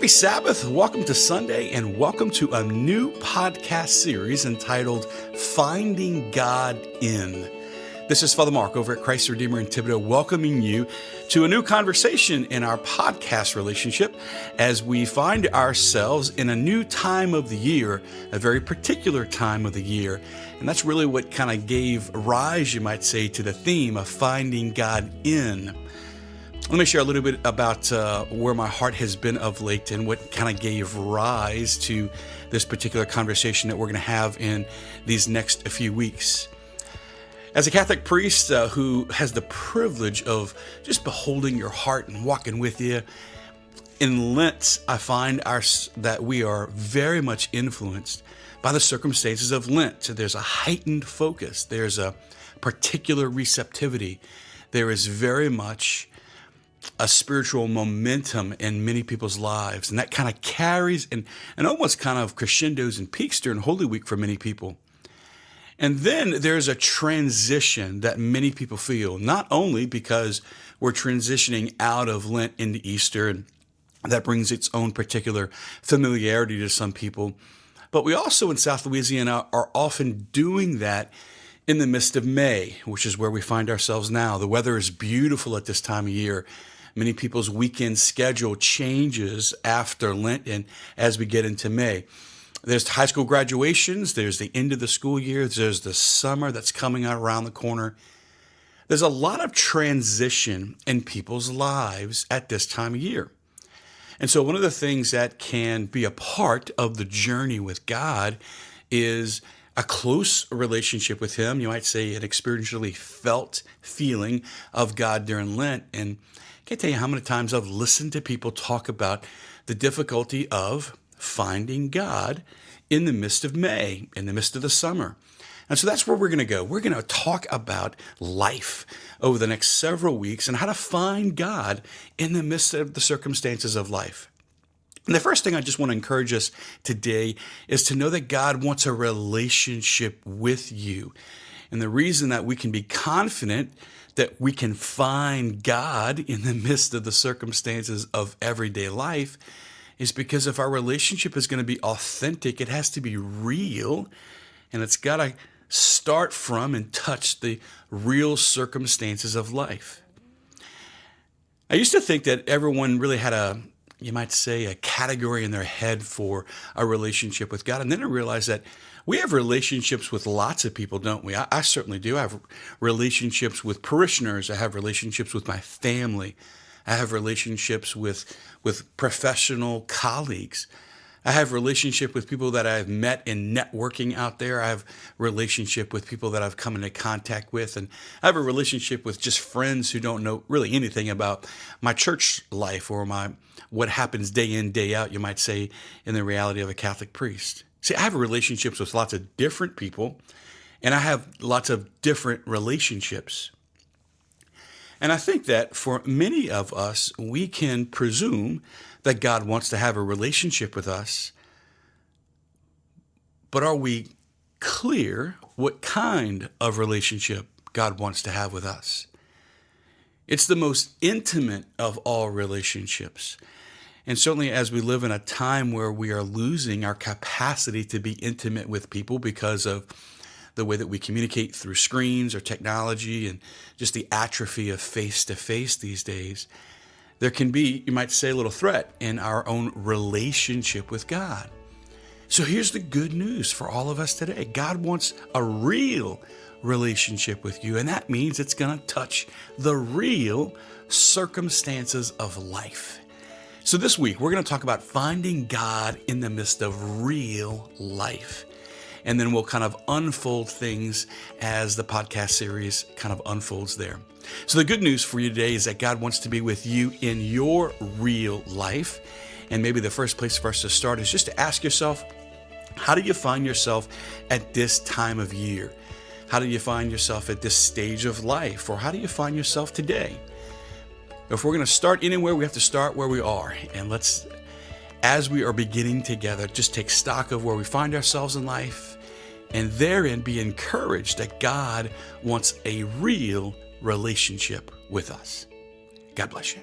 Happy Sabbath. Welcome to Sunday and welcome to a new podcast series entitled Finding God In. This is Father Mark over at Christ Redeemer in Thibodaux, welcoming you to a new conversation in our podcast relationship as we find ourselves in a new time of the year, a very particular time of the year. And that's really what kind of gave rise, you might say, to the theme of finding God in. Let me share a little bit about where my heart has been of late and what kind of gave rise to this particular conversation that we're going to have in these next few weeks. As a Catholic priest who has the privilege of just beholding your heart and walking with you, in Lent, I find that we are very much influenced by the circumstances of Lent. There's a heightened focus. There's a particular receptivity. There is very much a spiritual momentum in many people's lives, and that kind of carries and almost kind of crescendos and peaks during Holy Week for many people. And then there's a transition that many people feel, not only because we're transitioning out of Lent into Easter, and that brings its own particular familiarity to some people, but we also in South Louisiana are often doing that in the midst of May, which is where we find ourselves now. The weather is beautiful at this time of year. Many people's weekend schedule changes after Lent and as we get into May. There's high school graduations, there's the end of the school year, there's the summer that's coming out around the corner. There's a lot of transition in people's lives at this time of year. And so one of the things that can be a part of the journey with God is a close relationship with Him. You might say an experientially felt feeling of God during Lent. And I can't tell you how many times I've listened to people talk about the difficulty of finding God in the midst of May, in the midst of the summer. And so that's where we're going to go. We're going to talk about life over the next several weeks and how to find God in the midst of the circumstances of life. And the first thing I just want to encourage us today is to know that God wants a relationship with you. And the reason that we can be confident that we can find God in the midst of the circumstances of everyday life is because if our relationship is going to be authentic, it has to be real, and it's got to start from and touch the real circumstances of life. I used to think that everyone really had you might say, a category in their head for a relationship with God. And then I realized that we have relationships with lots of people, don't we? I certainly do. I have relationships with parishioners. I have relationships with my family. I have relationships with professional colleagues. I have relationship with people that I've met in networking out there. I have relationship with people that I've come into contact with. And I have a relationship with just friends who don't know really anything about my church life or what happens day in, day out, you might say, in the reality of a Catholic priest. See, I have relationships with lots of different people, and I have lots of different relationships. And I think that for many of us, we can presume that God wants to have a relationship with us, but are we clear what kind of relationship God wants to have with us? It's the most intimate of all relationships. And certainly as we live in a time where we are losing our capacity to be intimate with people because of the way that we communicate through screens or technology and just the atrophy of face-to-face these days, there can be, you might say, a little threat in our own relationship with God. So here's the good news for all of us today. God wants a real relationship with you, and that means it's going to touch the real circumstances of life. So this week, we're going to talk about finding God in the midst of real life. And then we'll kind of unfold things as the podcast series kind of unfolds there. So the good news for you today is that God wants to be with you in your real life. And maybe the first place for us to start is just to ask yourself, how do you find yourself at this time of year? How do you find yourself at this stage of life? Or how do you find yourself today? If we're going to start anywhere, we have to start where we are. And let's, as we are beginning together, just take stock of where we find ourselves in life and therein be encouraged that God wants a real relationship with us. God bless you.